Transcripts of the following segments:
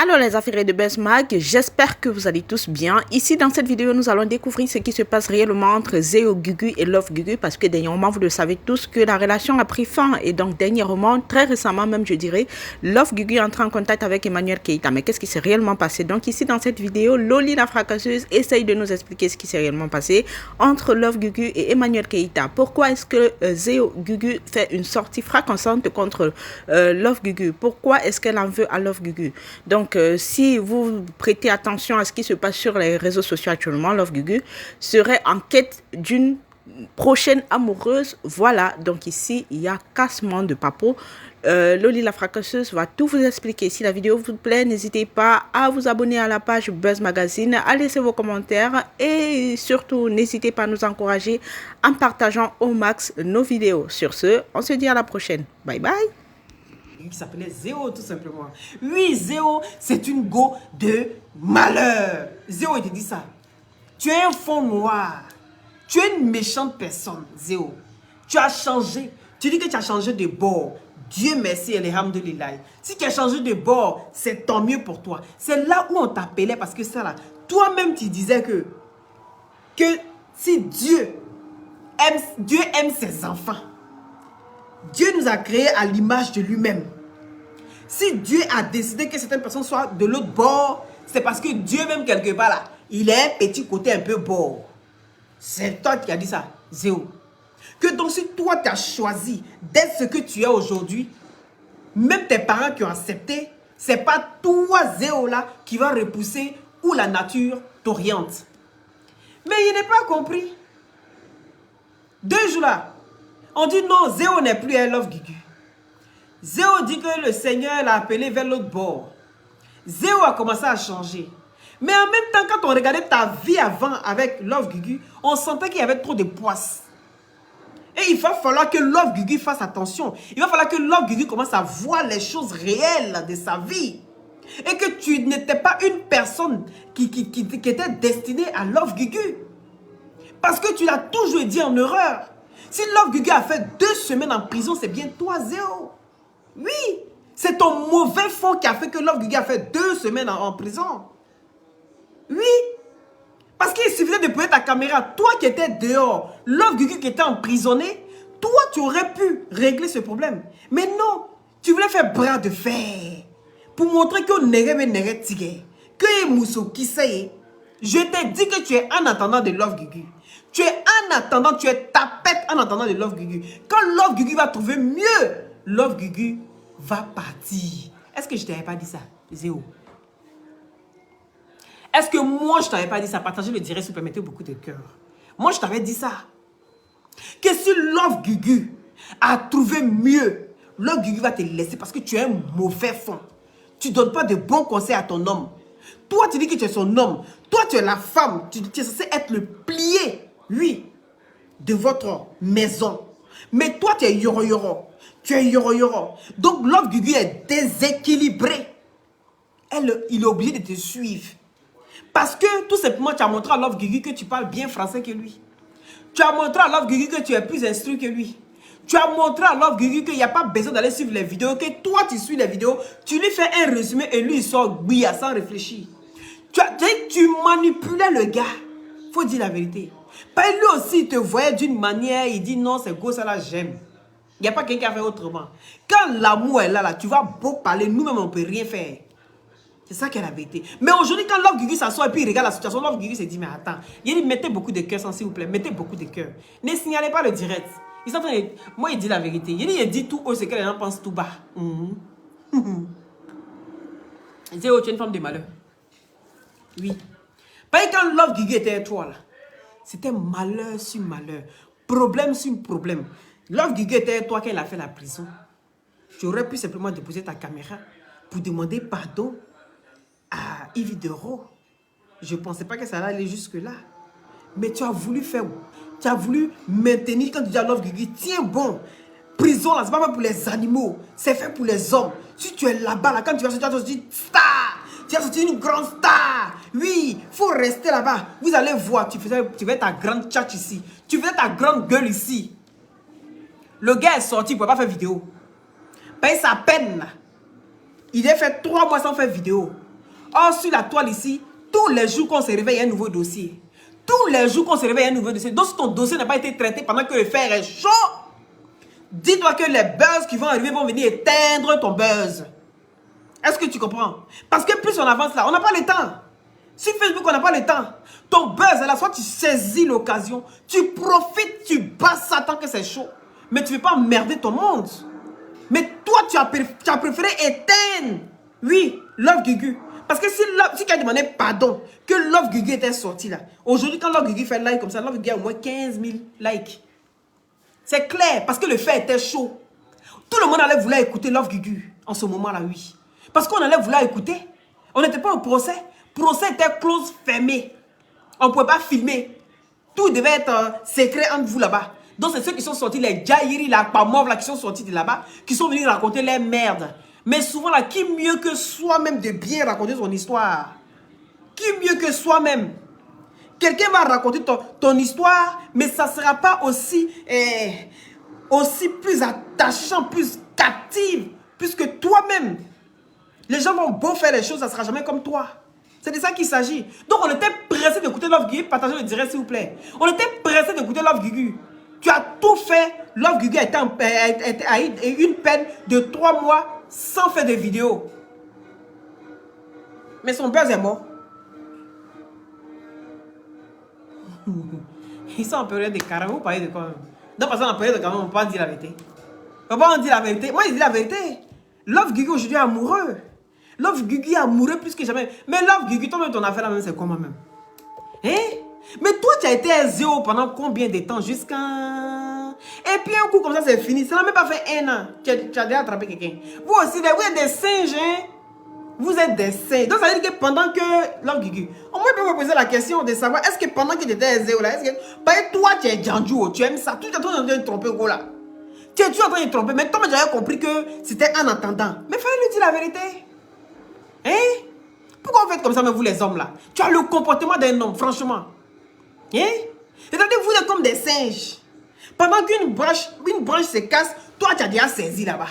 Alors les affaires de BuzzMag, j'espère que vous allez tous bien. Ici dans cette vidéo, nous allons découvrir ce qui se passe réellement entre Zeo Gugu et Love Gugu parce que dernièrement, vous le savez tous que la relation a pris fin et donc dernièrement, très récemment même je dirais, Love Gugu est entré en contact avec Emmanuel Keita. Mais qu'est-ce qui s'est réellement passé? Donc ici dans cette vidéo, Loli la fracasseuse essaye de nous expliquer ce qui s'est réellement passé entre Love Gugu et Emmanuel Keita. Pourquoi est-ce que Zeo Gugu fait une sortie fracassante contre Love Gugu? Pourquoi est-ce qu'elle en veut à Love Gugu? Donc, si vous prêtez attention à ce qui se passe sur les réseaux sociaux actuellement, Love Gugu serait en quête d'une prochaine amoureuse. Voilà, donc ici, il y a cassement de papo. Loli la fracasseuse va tout vous expliquer. Si la vidéo vous plaît, n'hésitez pas à vous abonner à la page Buzz Magazine, à laisser vos commentaires et surtout, n'hésitez pas à nous encourager en partageant au max nos vidéos. Sur ce, on se dit à la prochaine. Bye bye. Qui s'appelait Zéo tout simplement. Oui, Zéo, c'est une go de malheur. Zéo, il te dit ça. Tu es un fond noir. Tu es une méchante personne, Zéo. Tu as changé. Tu dis que tu as changé de bord. Dieu merci, alhamdoulilah. Si tu as changé de bord, c'est tant mieux pour toi. C'est là où on t'appelait parce que ça là, toi-même tu disais que si Dieu aime ses enfants, Dieu nous a créés à l'image de lui-même. Si Dieu a décidé que certaines personnes soient de l'autre bord, c'est parce que Dieu même quelque part là, il a un petit côté un peu bord. C'est toi qui as dit ça, Zéo. Que donc si toi tu as choisi d'être ce que tu es aujourd'hui, même tes parents qui ont accepté, c'est pas toi Zéo là qui va repousser où la nature t'oriente. Mais il n'est pas compris. 2 jours là, on dit non, Zéo n'est plus un Love Gugu. Zéo dit que le Seigneur l'a appelé vers l'autre bord. Zéo a commencé à changer. Mais en même temps, quand on regardait ta vie avant avec Love Gugu, on sentait qu'il y avait trop de poisse. Et il va falloir que Love Gugu fasse attention. Il va falloir que Love Gugu commence à voir les choses réelles de sa vie. Et que tu n'étais pas une personne qui était destinée à Love Gugu. Parce que tu l'as toujours dit en erreur. Si Love Gugu a fait 2 semaines en prison, c'est bien toi, Zéo. Oui, c'est ton mauvais fond qui a fait que Love Gugu a fait 2 semaines en prison. Oui, parce qu'il suffisait de poser ta caméra. Toi qui étais dehors, Love Gugu qui était emprisonné, toi tu aurais pu régler ce problème. Mais non, tu voulais faire bras de fer pour montrer que n'est tigé, que Mousso qui sait. Je t'ai dit que tu es en attendant de Love Gugu. Tu es en attendant, tu es tapette en attendant de Love Gugu. Quand Love Gugu va trouver mieux, Love Gugu va partir. Est-ce que je t'avais pas dit ça, Zéo? Est-ce que moi, je t'avais pas dit ça? Partager le direct, ça permettait beaucoup de cœur. Moi, je t'avais dit ça. Que si Love Gugu a trouvé mieux, Love Gugu va te laisser parce que tu es un mauvais fond. Tu ne donnes pas de bons conseils à ton homme. Toi, tu dis que tu es son homme. Toi, tu es la femme. Tu es censé être le plié, oui, de votre maison. Mais toi, tu es yoro-yoro. Tu es yoro-yoro. Donc, Love Gugu est déséquilibré. Il est obligé de te suivre. Parce que, tout simplement, tu as montré à Love Gugu que tu parles bien français que lui. Tu as montré à Love Gugu que tu es plus instruit que lui. Tu as montré à Love Gugu qu'il n'y a pas besoin d'aller suivre les vidéos, que toi, tu suis les vidéos, tu lui fais un résumé et lui, il sort bouillant sans réfléchir. Tu manipulais le gars. Faut dire la vérité. Pas lui aussi, il te voyait d'une manière, il dit non, c'est go, ça là, j'aime. Il n'y a pas quelqu'un qui a fait autrement. Quand l'amour est là, tu vas beau parler, nous-mêmes, on ne peut rien faire. C'est ça qui est la vérité. Mais aujourd'hui, quand Love Gugu s'assoit et puis il regarde la situation, Love Gugu se dit, mais attends, il dit, mettez beaucoup de cœur, s'il vous plaît, mettez beaucoup de cœur. Ne signalez pas le direct. Il s'entend, moi, il dit la vérité. Il dit tout haut, c'est que les gens pensent tout bas. Zéo, tu es une femme de malheur. Oui. Parce que quand Love Gugu était toi, là, c'était malheur sur malheur, problème sur problème. Love Gugu était toi quand il a fait la prison. Tu aurais pu simplement déposer ta caméra pour demander pardon à Yves Dero. Je ne pensais pas que ça allait aller jusque-là. Mais tu as voulu faire, tu as voulu maintenir quand tu dis à Love Gugu, tiens bon, prison là, c'est pas fait pour les animaux, c'est fait pour les hommes. Si tu es là-bas, là, quand tu vas sortir, tu vas sortir star, tu vas sortir une grande star. Oui, il faut rester là-bas. Vous allez voir, tu fais ta grande tchatch ici, tu fais ta grande gueule ici. Le gars est sorti, il ne pouvait pas faire vidéo. Paye sa peine là. Il a fait 3 mois sans faire vidéo. Or, sur la toile ici, tous les jours qu'on se réveille, il y a un nouveau dossier. Tous les jours qu'on se réveille, il y a un nouveau dossier. Donc, si ton dossier n'a pas été traité pendant que le fer est chaud, dis-toi que les buzz qui vont arriver vont venir éteindre ton buzz. Est-ce que tu comprends? Parce que plus on avance là, on n'a pas le temps. Sur Facebook, on n'a pas le temps. Ton buzz, à la fois, tu saisis l'occasion, tu profites, tu bats ça tant que c'est chaud. Mais tu ne veux pas emmerder ton monde. Mais toi, tu as préféré éteindre. Oui, Love Gugu. Parce que si quelqu'un demandait pardon, que Love Gugu était sorti là. Aujourd'hui, quand Love Gugu fait like comme ça, Love Gugu a au moins 15 000 likes. C'est clair, parce que le fait était chaud. Tout le monde allait vouloir écouter Love Gugu en ce moment-là, oui. Parce qu'on allait vouloir écouter. On n'était pas au procès. Le procès était close, fermé. On ne pouvait pas filmer. Tout devait être secret entre vous là-bas. Donc, c'est ceux qui sont sortis, les Jairi, la Pamov, là, qui sont sortis de là-bas, qui sont venus raconter les merdes. Mais souvent, là, qui mieux que soi-même de bien raconter son histoire? Qui mieux que soi-même? Quelqu'un va raconter ton histoire, mais ça ne sera pas aussi plus attachant, plus captive, puisque toi-même, les gens vont beau faire les choses, ça ne sera jamais comme toi. C'est de ça qu'il s'agit. Donc, on était pressé d'écouter Love Gugu. Partagez le direct, s'il vous plaît. On était pressé d'écouter Love Gugu. Tu as tout fait. Love Gugu a eu une peine de 3 mois sans faire de vidéo. Mais son buzz est mort. Ils sont en période de carême. Vous parlez de quoi? Donc, parce qu'on est en période de carême, on ne peut pas dire la vérité. On ne peut pas dire la vérité. Moi, je dis la vérité. Love Gugu aujourd'hui est amoureux. Love Gugu est amoureux plus que jamais. Mais Love Gugu, toi-même, ton affaire là-même, c'est comment même? Hein? Mais toi, tu as été à zéro pendant combien de temps? Jusqu'à... Et puis un coup comme ça, c'est fini. Ça n'a même pas fait 1 an. Tu as déjà attrapé quelqu'un. Vous aussi, vous êtes des singes, hein? Vous êtes des singes. Donc, ça veut dire que pendant que... Love Gugu, au moins, je peux vous poser la question de savoir, est-ce que pendant que tu étais à zéro là, est-ce que... Parce que toi, tu es Django, tu aimes ça. Tu es en train de tromper, gros là. Tu es toujours en train de tromper. Mais toi, j'avais compris que c'était en attendant. Mais il fallait lui dire la vérité. Hein? Pourquoi vous faites comme ça, mais vous les hommes là? Tu as le comportement d'un homme, franchement. Hein? C'est-à-dire que vous êtes comme des singes. Pendant qu'une branche se casse, toi tu as déjà saisi là-bas.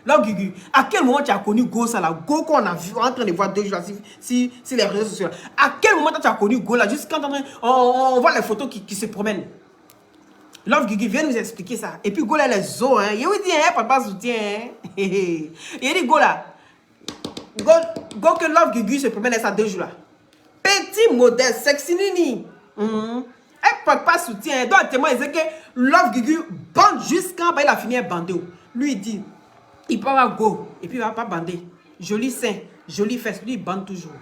Là, Gugu, à quel moment tu as connu Go ça là? Go qu'on a vu en train de voir 2 jours si les réseaux sociaux. À quel moment tu as connu Go là? Juste quand on voit les photos qui se promènent. Love Gugu, viens nous expliquer ça. Et puis Go là, les os, hein. Il dit, hein, papa soutien, hein. Il dit Go là. Go que Love Gugu se promène ça 2 jours là. Petit modèle, sexy nini. Elle porte pas soutien. Donc, témoin, il dit que Love Gugu bande jusqu'en bas, il a fini à bander. Lui, il dit, il peut avoir Go. Et puis, il va pas bander. Joli sein, joli fesse. Lui, il bande toujours.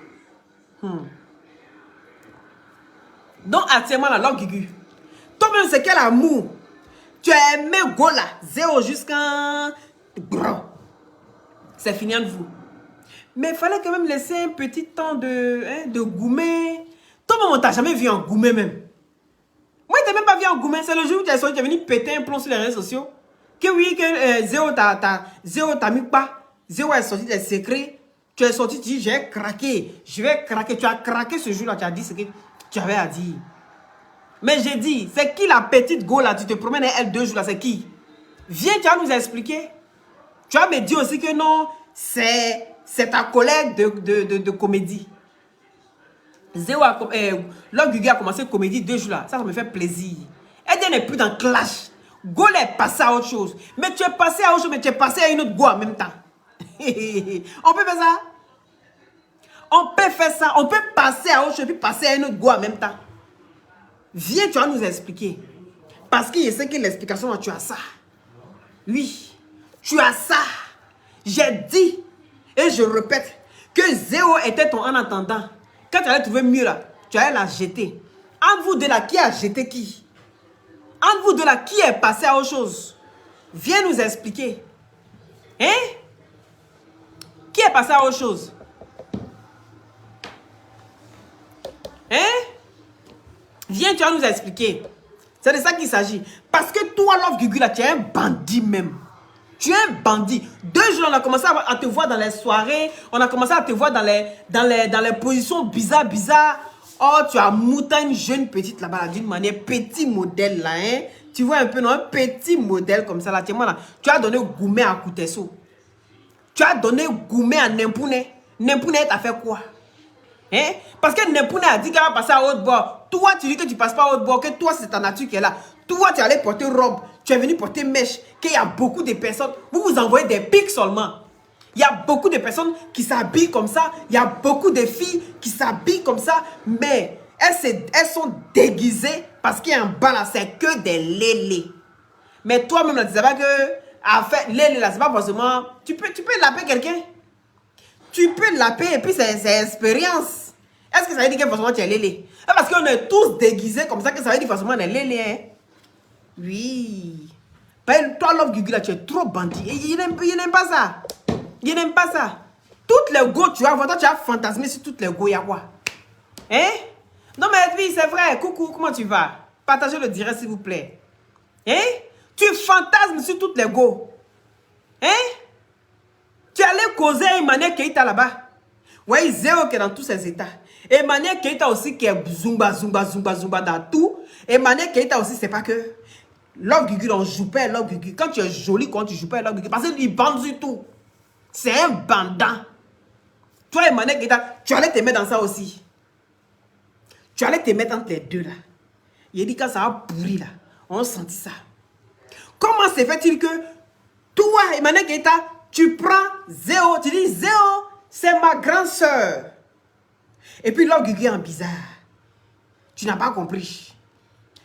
Donc, actuellement, là, Love Gugu. Toi-même, c'est quel amour. Tu as aimé Go là. 0 jusqu'en... C'est fini entre vous. Mais il fallait quand même laisser un petit temps de gourmet. Toi-même, on t'a jamais vu en gourmet même. Moi, je t'ai même pas vu en gourmet. C'est le jour où tu es sorti, tu es venu péter un plomb sur les réseaux sociaux. Que oui, que Zéo t'a mis pas. Zéo est sorti des secrets. Tu es sorti, tu dis, j'ai craqué. Je vais craquer. Tu as craqué ce jour-là. Tu as dit ce que tu avais à dire. Mais j'ai dit, c'est qui la petite Go là? Tu te promènes elle 2 jours là, c'est qui? Viens, tu vas nous expliquer. Tu vas me dire aussi que non, c'est ta collègue de comédie. Love Gugu a commencé comédie 2 jours là. Ça me fait plaisir. Elle n'est plus dans Clash. Go est passé à autre chose. Mais tu es passé à autre chose, mais tu es passé à une autre Go en même temps. On peut faire ça? On peut faire ça. On peut passer à autre chose, puis passer à une autre Go en même temps. Viens, tu vas nous expliquer. Parce que je sais que l'explication, tu as ça. Oui, tu as ça. J'ai dit, et je répète, que Zéo était ton en attendant. Quand tu allais trouver mieux là, tu allais la jeter. Entre vous deux là, qui a jeté qui? Entre vous deux là, qui est passé à autre chose? Viens nous expliquer. Hein? Qui est passé à autre chose? Hein? Viens, tu vas nous expliquer. C'est de ça qu'il s'agit. Parce que toi, Love Gugu, là, tu es un bandit même. Tu es un bandit. 2 jours, on a commencé à te voir dans les soirées. On a commencé à te voir dans les positions bizarres. Oh, tu as mouté une jeune petite là-bas, là, d'une manière petit modèle là. Hein? Tu vois un peu, non? Un petit modèle comme ça là. Tiens, moi, là, tu as donné Goumé à Koutesso. Tu as donné Goumé à Nempouné. Nempouné, t'as fait quoi? Hein? Parce que Nepuna a dit qu'elle va passer à haute bord. Toi, tu dis que tu passes pas à haute bord, que toi, c'est ta nature qui est là. Toi, tu es allé porter robe, tu es venu porter mèche, qu'il y a beaucoup de personnes. Vous vous envoyez des pics seulement. Il y a beaucoup de personnes qui s'habillent comme ça. Il y a beaucoup de filles qui s'habillent comme ça. Mais elles sont déguisées parce qu'il y a un bas là, c'est que des lélés. Mais toi-même, là, tu sais pas que lélé là, c'est pas forcément. Tu peux laper quelqu'un. Tu peux laper et puis c'est expérience. Est-ce que ça veut dire que forcément tu es lélé? Parce qu'on est tous déguisés comme ça que ça veut dire forcément on est lélé. Hein? Oui. Toi, Love Gugu, là, tu es trop bandit. Il n'aime pas ça. Il n'aime pas ça. Toutes les go, tu as fantasmé sur toutes les go, il y a quoi? Hein? Non, mais oui, c'est vrai. Coucou, comment tu vas? Partagez le direct, s'il vous plaît. Hein? Tu fantasmes sur toutes les go. Hein? Tu es allé causer Emmanuel Keita là-bas. Oui, Zéo qui est dans tous ses états. Emmanuel Keita aussi qui est zumba dans tout. Emmanuel Keita aussi, c'est pas que Love Gugu, on joue pas Love Gugu. Quand tu es joli, quand tu joues pas Love Gugu, parce qu'il bande du tout. C'est un bandant. Toi, Emmanuel Keita, tu allais te mettre dans ça aussi. Tu allais te mettre entre les deux là. Il dit quand ça va pourrir là, on sentit ça. Comment se fait-il que toi, Emmanuel Keita, tu prends Zéo, tu dis Zéo, c'est ma grande soeur. Et puis Love Gugu est en bizarre. Tu n'as pas compris.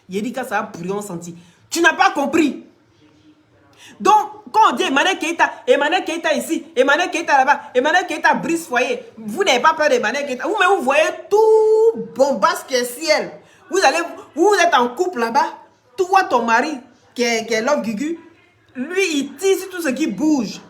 Il dit quand ça va pourrir, on sentit. Tu n'as pas compris. Donc, quand on dit Emmanuel Keita ici, Emmanuel Keita là-bas, Emmanuel Keita brise foyer, vous n'avez pas peur d'Emmanuel Keita. Vous, mais vous voyez tout bombasque ciel. Vous êtes en couple là-bas. Toi, ton mari, qui est Love Gugu, lui, il tisse tout ce qui bouge.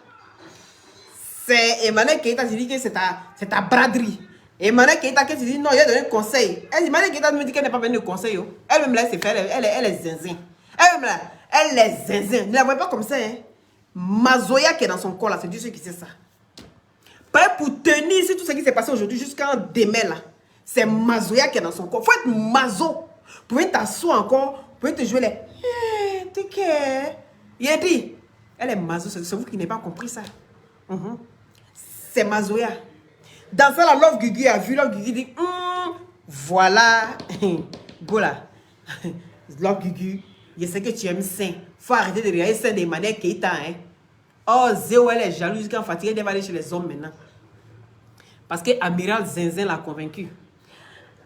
C'est Emmanuel Keita qui dit que c'est ta braderie. Emmanuel Keita qui dit non, il a donné un conseil. Emmanuel Keita me dit qu'elle n'est pas venue au conseil. Elle-même là, elle est zinzin. Elle-même là, elle est zinzin. Ne la voyez pas comme ça. Hein? Mazoya qui est dans son corps là, c'est Dieu qui sait ça. Pas pour tenir sur tout ce qui s'est passé aujourd'hui jusqu'en demain là. C'est Mazoya qui est dans son corps. Faut être mazo. Vous pouvez t'asseoir encore, vous pouvez te jouer les. T'es que. Il a dit, elle est mazo, c'est vous qui n'avez pas compris ça. C'est Mazoya. Dans ça, la Love Gugu a vu, Love Gugu dit, voilà, go là. Love Gugu, je sais que tu aimes Saint. Faut arrêter de regarder Saint des manières Keita. Hein. Oh, Zéo, elle est jalouse quand fatiguée, elle va aller chez les hommes maintenant. Parce que Amiral Zinzin l'a convaincu.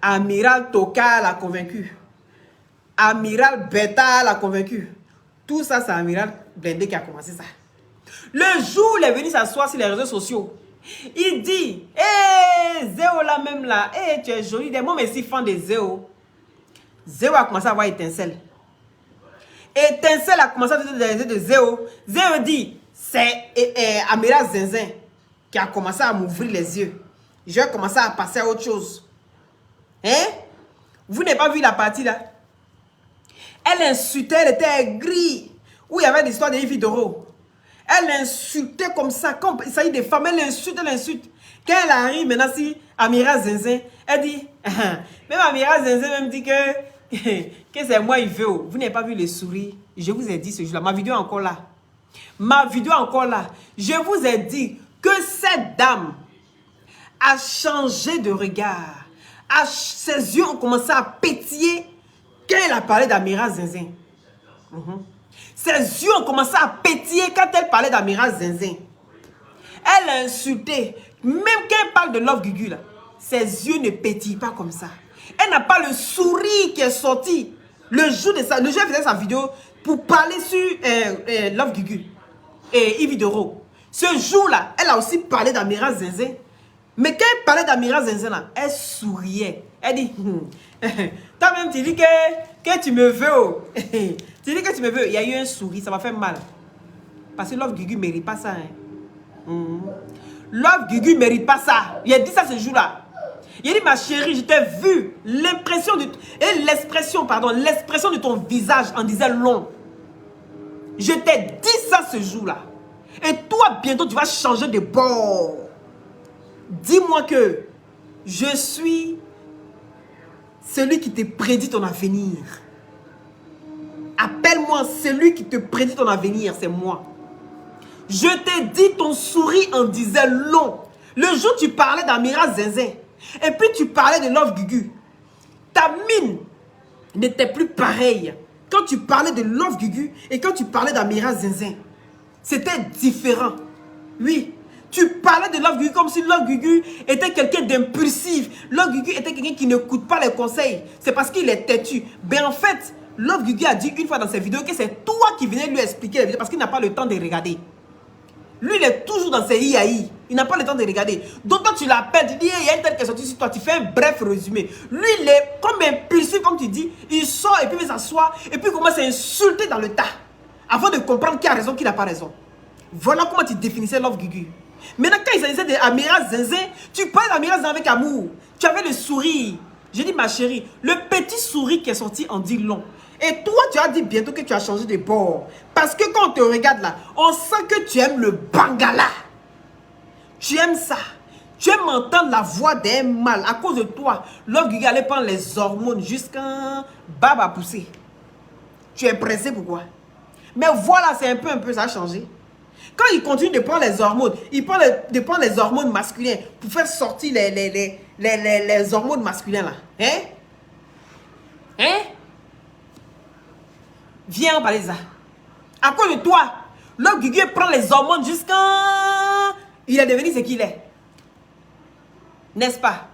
Amiral Toka l'a convaincu. Amiral Beta l'a convaincu. Tout ça, c'est Amiral Blindé qui a commencé ça. Le jour où il est venu s'asseoir sur les réseaux sociaux, il dit, hé, Zéo là même là, hé, tu es joli. Moi, mais si fan de Zéo. Zéo a commencé à avoir étincelle. Étincelle a commencé à dire dans les yeux de Zéo. Zéo dit, c'est Amiral Zinzin qui a commencé à m'ouvrir les yeux. Je vais commencer à passer à autre chose. Hein? Vous n'avez pas vu la partie là? Elle insultait, elle était aigrie. Où il y avait l'histoire de Yves Doro. Elle insultait comme ça. Quand il s'agit des femmes, elle insulte, elle insulte. Quand elle arrive maintenant, si Amiral Zinzin, elle dit, même Amiral Zinzin même dit que c'est moi, il veut. Vous n'avez pas vu les souris. Je vous ai dit ce jour-là. Ma vidéo est encore là. Ma vidéo est encore là. Je vous ai dit que cette dame a changé de regard. Ses yeux ont commencé à pétiller quand elle a parlé d'Amiral Zinzin. Ses yeux ont commencé à pétiller quand elle parlait d'Amiral Zinzin. Elle a insulté. Même quand elle parle de Love Gugu, là, ses yeux ne pétillent pas comme ça. Elle n'a pas le sourire qui est sorti. Le jour de ça, le jour où elle faisait sa vidéo pour parler sur Love Gugu et Yves Doro. Ce jour-là, elle a aussi parlé d'Amiral Zinzin. Mais quand elle parlait d'Amiral Zinzin, là, elle souriait. Elle dit, toi-même, tu dis que tu me veux. Oh. Tu dis que tu me veux. Il y a eu un sourire, ça m'a fait mal. Parce que Love Gugu ne mérite pas ça. Hein. Love Gugu ne mérite pas ça. Il a dit ça ce jour-là. Il a dit, ma chérie, je t'ai vu. L'impression de... Et l'expression, pardon, l'expression de ton visage en disait long. Je t'ai dit ça ce jour-là. Et toi, bientôt, tu vas changer de bord. Dis-moi que je suis celui qui te prédit ton avenir. Appelle-moi celui qui te prédit ton avenir, c'est moi. Je t'ai dit, ton sourire en disait long. Le jour où tu parlais d'Amiral Zinzin, Et puis tu parlais de Love Gugu. Ta mine n'était plus pareille. Quand tu parlais de Love Gugu et quand tu parlais d'Amira Zinzin, c'était différent. Oui, tu parlais de Love Gugu comme si Love Gugu était quelqu'un d'impulsif. Love Gugu était quelqu'un qui n'écoute pas les conseils. C'est parce qu'il est têtu. Ben en fait, Love Gugu a dit une fois dans ses vidéos que c'est toi qui venais lui expliquer les vidéos parce qu'il n'a pas le temps de regarder. Lui, il est toujours dans ses IAI. Il n'a pas le temps de regarder. Donc, quand tu l'appelles, tu dis, il y a une telle qui est sortie sur toi, tu fais un bref résumé. Lui, il est comme impulsif, comme tu dis. Il sort et puis il s'assoit et puis il commence à insulter dans le tas. Avant de comprendre qui a raison, qui n'a pas raison. Voilà comment tu définissais Love Gugu. Maintenant, quand il s'agissait d'Amira Zinzin, tu parles d'Amira Zinzin avec amour. Tu avais le sourire. J'ai dit, ma chérie, le petit sourire qui est sorti en dit long. Et toi, tu as dit bientôt que tu as changé de bord. Parce que quand on te regarde là, on sent que tu aimes le bangala. Tu aimes ça. Tu aimes entendre la voix d'un mâle. À cause de toi, Love Gugu allait prendre les hormones jusqu'à bab à pousser. Tu es pressé pourquoi? Mais voilà, c'est un peu, ça a changé. Quand il continue de prendre les hormones, il prend de prendre les hormones masculines pour faire sortir les hormones masculines là. Hein? Hein? Viens, Baleza. À cause de toi, Love Gugu prend les hormones jusqu'à... Il est devenu ce qu'il est. N'est-ce pas?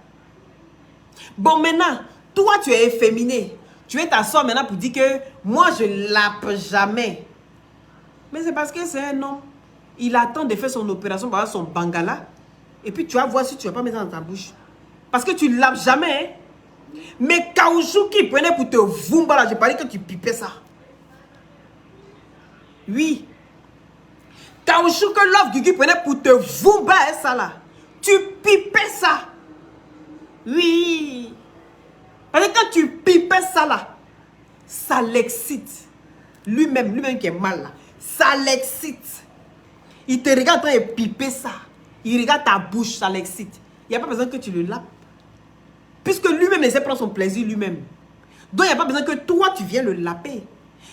Bon, maintenant, toi, tu es efféminé. Tu es t'asseoir maintenant pour dire que moi, je lappe jamais. Mais c'est parce que c'est un homme. Il attend de faire son opération, par exemple, son bangala. Et puis, tu vas voir si tu ne vas pas mettre dans ta bouche. Parce que tu ne lappes jamais. Hein? Mais caoutchouc qui prenait pour te vumba là, j'ai parlé que tu pipais ça. Oui. Caoutchouc que Love Gugu prenait pour te vumba ça là. Tu pipais ça. Oui. Parce que quand tu pipais ça là, ça l'excite. Lui-même qui est mal là, ça l'excite. Il te regarde en train de piper ça. Il regarde ta bouche, ça l'excite. Il n'y a pas besoin que tu le lapes. Puisque lui-même essaie de prendre son plaisir lui-même. Donc il n'y a pas besoin que toi tu viennes le laper.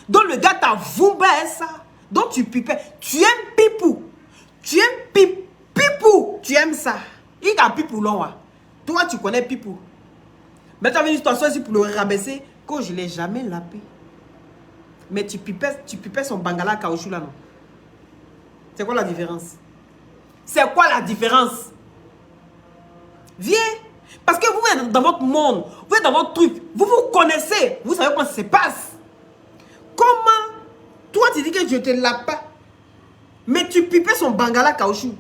Donc le gars t'a vumba ça. Donc tu pipais. Tu aimes pipou. Tu aimes pipou. Tu aimes ça. Il a pipou long. Toi tu connais pipou. Mais tu as venu t'asseoir ici pour le rabaisser. Que je ne l'ai jamais lapé. Mais tu pipais son bangala caoutchouc là non. C'est quoi la différence? C'est quoi la différence? Viens. Parce que vous êtes dans votre monde. Vous êtes dans votre truc. Vous vous connaissez. Vous savez comment ça se passe. Comment? Toi tu dis que je te lape pas. Mais tu pipais son bangala caoutchouc.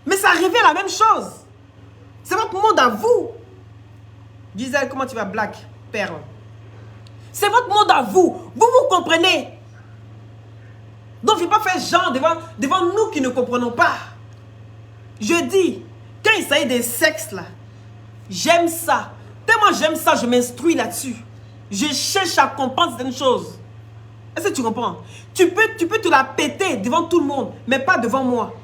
Mais ça revient à la même chose. C'est votre monde à vous. Gisèle, comment tu vas, Black Perle? C'est votre monde à vous. Vous comprenez. Donc, il ne faut pas faire genre devant nous qui ne comprenons pas. Je dis, quand il s'agit des sexes là, j'aime ça. Tellement j'aime ça, je m'instruis là-dessus. Je cherche à comprendre certaines choses. Est-ce que tu comprends? Tu peux te la péter devant tout le monde, mais pas devant moi.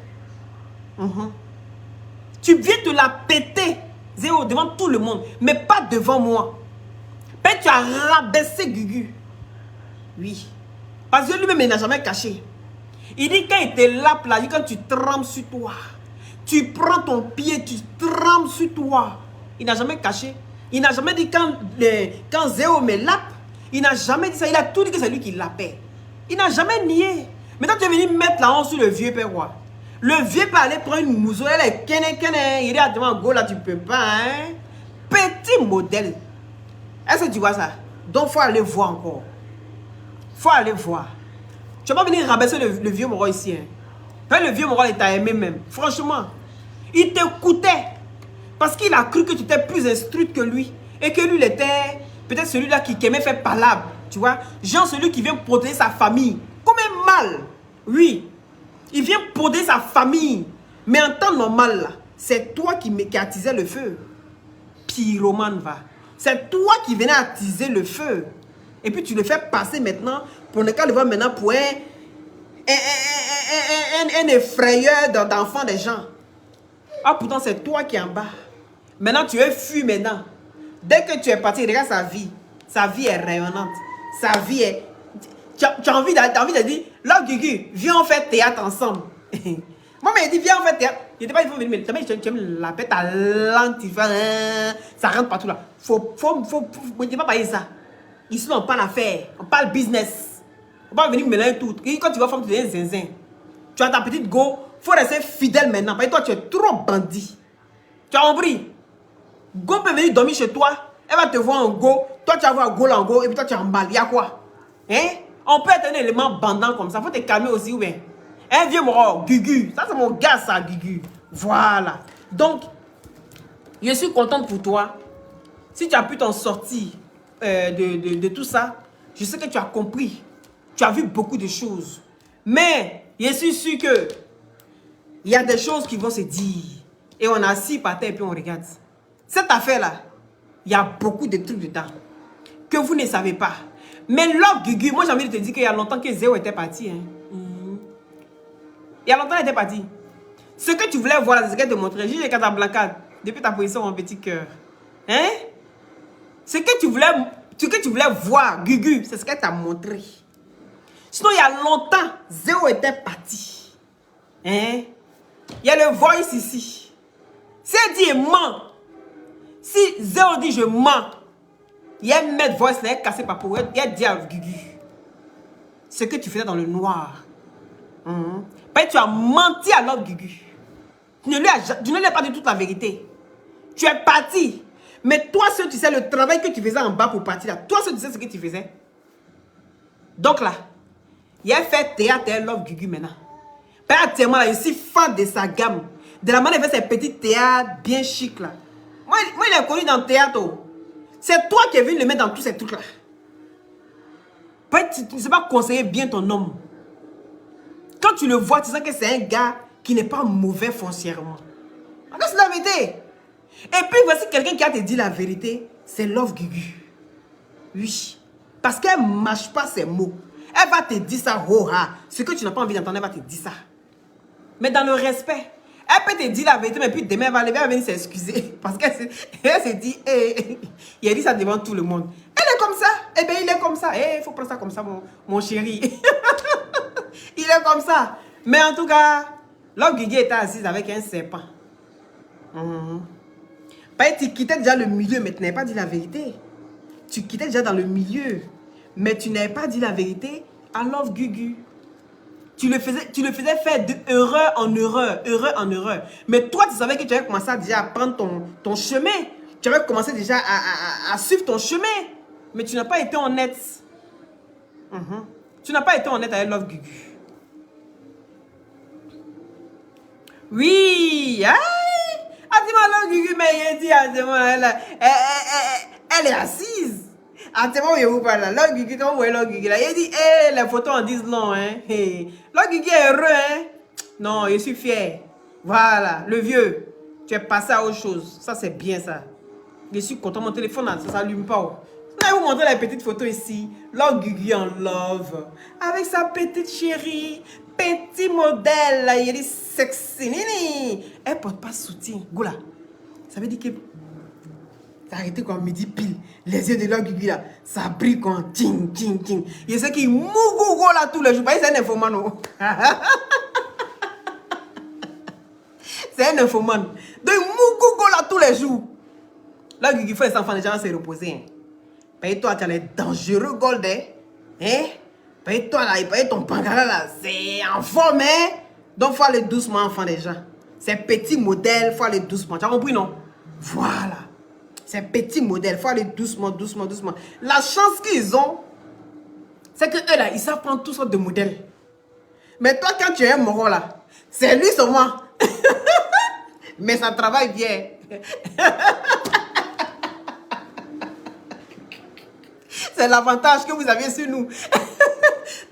Tu viens te la péter, Zéo, devant tout le monde, mais pas devant moi. Ben, tu as rabaissé Gugu. Oui. Parce que lui-même, il n'a jamais caché. Il dit quand il te lape là, quand tu trempes sur toi, tu prends ton pied, tu trempes sur toi. Il n'a jamais caché. Il n'a jamais dit quand Zéo me lape, il n'a jamais dit ça. Il a tout dit que c'est lui qui lapait. Il n'a jamais nié. Maintenant, tu es venu mettre la honte sur le vieux père roi. Le vieux père allait prendre une mousso, elle est kene. Il est à devant go là, tu peux pas, hein. Petit modèle. Est-ce que tu vois ça? Donc, il faut aller voir encore. Il faut aller voir. Tu ne vas pas venir rabaisser le vieux Moro ici. Hein. Le vieux Moro, il t'a aimé même. Franchement. Il t'écoutait. Parce qu'il a cru que tu étais plus instruite que lui. Et que lui, il était peut-être celui-là qui aimait faire palabre. Tu vois? Genre celui qui vient protéger sa famille. Comme un mâle. Oui. Il vient protéger sa famille. Mais en temps normal, là, c'est toi qui attisais le feu. Pyromane va. C'est toi qui venais attiser le feu. Et puis tu le fais passer maintenant pour ne pas le voir maintenant pour un effrayeur d'enfants des gens. Ah, pourtant c'est toi qui es en bas. Maintenant tu es fui maintenant. Dès que tu es parti, regarde sa vie. Sa vie est rayonnante. Sa vie est... Tu as envie de dire, là Gugu, viens on fait théâtre ensemble. Moi, il dit, viens on fait théâtre. Il n'était pas, il faut venir, mais tu aimes la bête à langue, ça rentre partout là. Faut pas parler ça. Ici, on parle affaires, on parle business. On va venir mélanger tout. Et quand tu vas faire, tu deviens zinzin. Tu as ta petite go, faut rester fidèle maintenant. Parce que toi, tu es trop bandit. Tu as compris? Go peut venir dormir chez toi, elle va te voir en go, toi tu vas voir go là en go, et puis toi tu es en balle. Il y a quoi? Hein? On peut être un élément bandant comme ça, faut te calmer aussi, ou bien? Un vieux mort, Gugu, ça c'est mon gars ça, Gugu. Voilà. Donc, je suis contente pour toi. Si tu as pu t'en sortir de tout ça, je sais que tu as compris. Tu as vu beaucoup de choses. Mais, je suis sûr que il y a des choses qui vont se dire. Et on est assis par terre et puis on regarde. Cette affaire-là, il y a beaucoup de trucs dedans que vous ne savez pas. Mais Love Gugu, moi j'ai envie de te dire qu'il y a longtemps que Zéo était parti. Hein. Il y a longtemps qu'il était parti. Ce que tu voulais voir, c'est ce qu'elle te montrait. Juge Casablanca, depuis ta position, mon petit cœur. Hein? Ce que tu voulais voir, Gugu, c'est ce qu'elle t'a montré. Sinon, il y a longtemps, Zéo était parti. Hein? Il y a le voice ici. Si elle dit ment, si Zéo dit je mens, il y a un maître voice là, elle cassé par pour elle, il y a dit à Gugu. Ce que tu faisais dans le noir. Parce que tu as menti à l'autre Gugu. Tu ne lui as pas dit toute la vérité. Tu es parti. Mais toi, seul, tu sais le travail que tu faisais en bas pour partir là. Toi, seul, tu sais ce que tu faisais. Donc là, il a fait théâtre et Love Gugu maintenant. Actuellement, là, je suis fan de sa gamme. De la manière dont il fait ses petits théâtres bien chic là. Moi, il est connu dans le théâtre. C'est toi qui es venu le mettre dans tous ces trucs là. Peut-être tu ne sais pas conseiller bien ton homme. Quand tu le vois, tu sens que c'est un gars qui n'est pas mauvais foncièrement. C'est la vérité. Et puis voici quelqu'un qui a te dit la vérité. C'est Love Gugu. Oui. Parce qu'elle ne mâche pas ses mots. Elle va te dire ça, oh, ah. Ce que tu n'as pas envie d'entendre, elle va te dire ça. Mais dans le respect. Elle peut te dire la vérité, mais puis demain, elle va venir s'excuser. Parce qu'elle se dit, il a dit ça devant tout le monde. Elle est comme ça. Eh bien, il est comme ça. Il faut prendre ça comme ça, mon chéri. Il est comme ça. Mais en tout cas, Love Gugu était assise avec un serpent. Tu quittais déjà le milieu, mais tu n'avais pas dit la vérité. Tu quittais déjà dans le milieu, mais tu n'avais pas dit la vérité à Love Gugu. Tu le faisais faire d'erreur en erreur, erreur en erreur. Mais toi, tu savais que tu avais commencé déjà à prendre ton chemin. Tu avais commencé déjà à suivre ton chemin. Mais tu n'as pas été honnête. Tu n'as pas été honnête avec Love Gugu. Oui. Dis-moi Love Gugu, mais il dit, elle est assise. Attends, je vous parle là. Love Gugu, comment vous voyez Love Gugu là? Il dit, les photos en disent long, hein. Love Gugu est heureux, hein. Non, je suis fier. Voilà, le vieux. Tu es passé à autre chose. Ça, c'est bien ça. Je suis content. Mon téléphone, ça ne s'allume pas. Je vais vous montrer les petites photos ici. Love Gugu en love. Avec sa petite chérie. Petit modèle. Là. Il est sexy. Elle ne porte pas soutien. Goula. Ça veut dire que ça a arrêté quand midi pile. Les yeux de Love Gugu là, ça brille quand ting, ting, ting. Il sait qu'il mou gogo là tous les jours. C'est un informant. C'est un informant. Donc mou gogo là tous les jours. Love Gugu fait les enfants déjà se reposer. Paye toi, tu as les dangereux gold. Hein? Paye toi là, paye ton pangala là. C'est en forme, hein? Donc il faut aller doucement, enfant déjà. C'est petit modèle, il faut aller doucement. Tu as compris, non? Voilà. C'est petit modèle, il faut aller doucement, doucement, doucement. La chance qu'ils ont, c'est que eux là, ils savent prendre toutes sortes de modèles. Mais toi, quand tu es un moron là, c'est lui seulement. Mais ça travaille bien. C'est l'avantage que vous avez sur nous.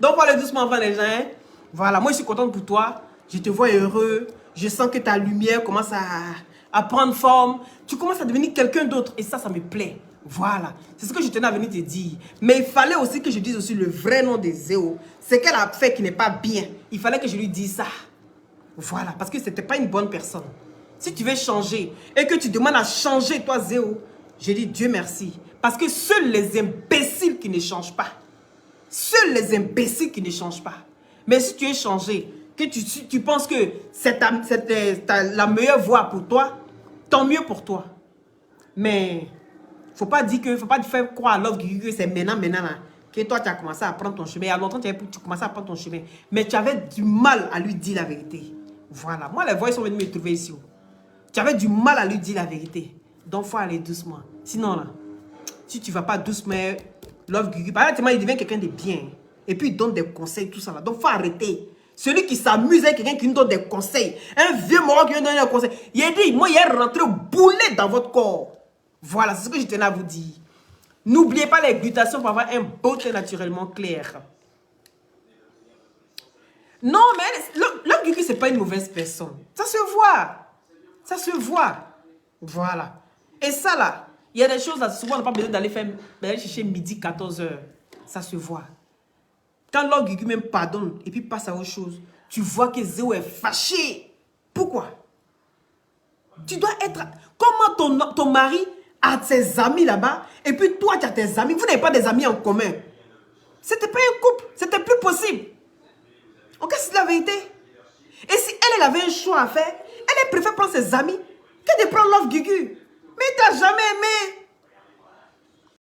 Donc, parlez doucement avant les gens. Hein? Voilà, moi je suis contente pour toi. Je te vois heureux. Je sens que ta lumière commence à prendre forme. Tu commences à devenir quelqu'un d'autre. Et ça me plaît. Voilà. C'est ce que je tenais à venir te dire. Mais il fallait aussi que je dise aussi le vrai nom de Zéo. Ce qu'elle a fait qui n'est pas bien. Il fallait que je lui dise ça. Voilà. Parce que ce n'était pas une bonne personne. Si tu veux changer et que tu demandes à changer, toi, Zéo, je dis Dieu merci. Parce que seuls les imbéciles qui ne changent pas. Seuls les imbéciles qui ne changent pas. Mais si tu es changé, que tu penses que c'est la meilleure voie pour toi, tant mieux pour toi. Mais faut pas faire croire à Love Gugu que c'est maintenant là, que toi tu as commencé à prendre ton chemin. Il y a longtemps tu commençais à prendre ton chemin. Mais tu avais du mal à lui dire la vérité. Voilà. Moi, les voix sont venus me trouver ici. Tu avais du mal à lui dire la vérité. Donc, il faut aller doucement. Sinon, là, si tu ne vas pas doucement, Love Gugu, par exemple, il devient quelqu'un de bien. Et puis, il donne des conseils, tout ça. Là. Donc, il faut arrêter. Celui qui s'amuse avec quelqu'un qui nous donne des conseils. Un vieux mort qui vient donner des conseils. Il a dit, moi, il est rentré boulet dans votre corps. Voilà, c'est ce que je tenais à vous dire. N'oubliez pas les glutations pour avoir un beau teint naturellement clair. Non, mais Love Gugu, ce n'est pas une mauvaise personne. Ça se voit. Ça se voit. Voilà. Et ça, là, il y a des choses, là, souvent, on n'a pas besoin d'aller chercher midi, 14h. Ça se voit. Quand Love Gugu même pardonne et puis passe à autre chose, tu vois que Zéo est fâché. Pourquoi? Tu dois être... Comment ton mari a ses amis là-bas et puis toi, tu as tes amis. Vous n'avez pas des amis en commun. C'était pas un couple. C'était plus possible. Ok, c'est la vérité. Et si elle avait un choix à faire, elle préfère prendre ses amis que de prendre Love Gugu. Mais tu n'as jamais aimé.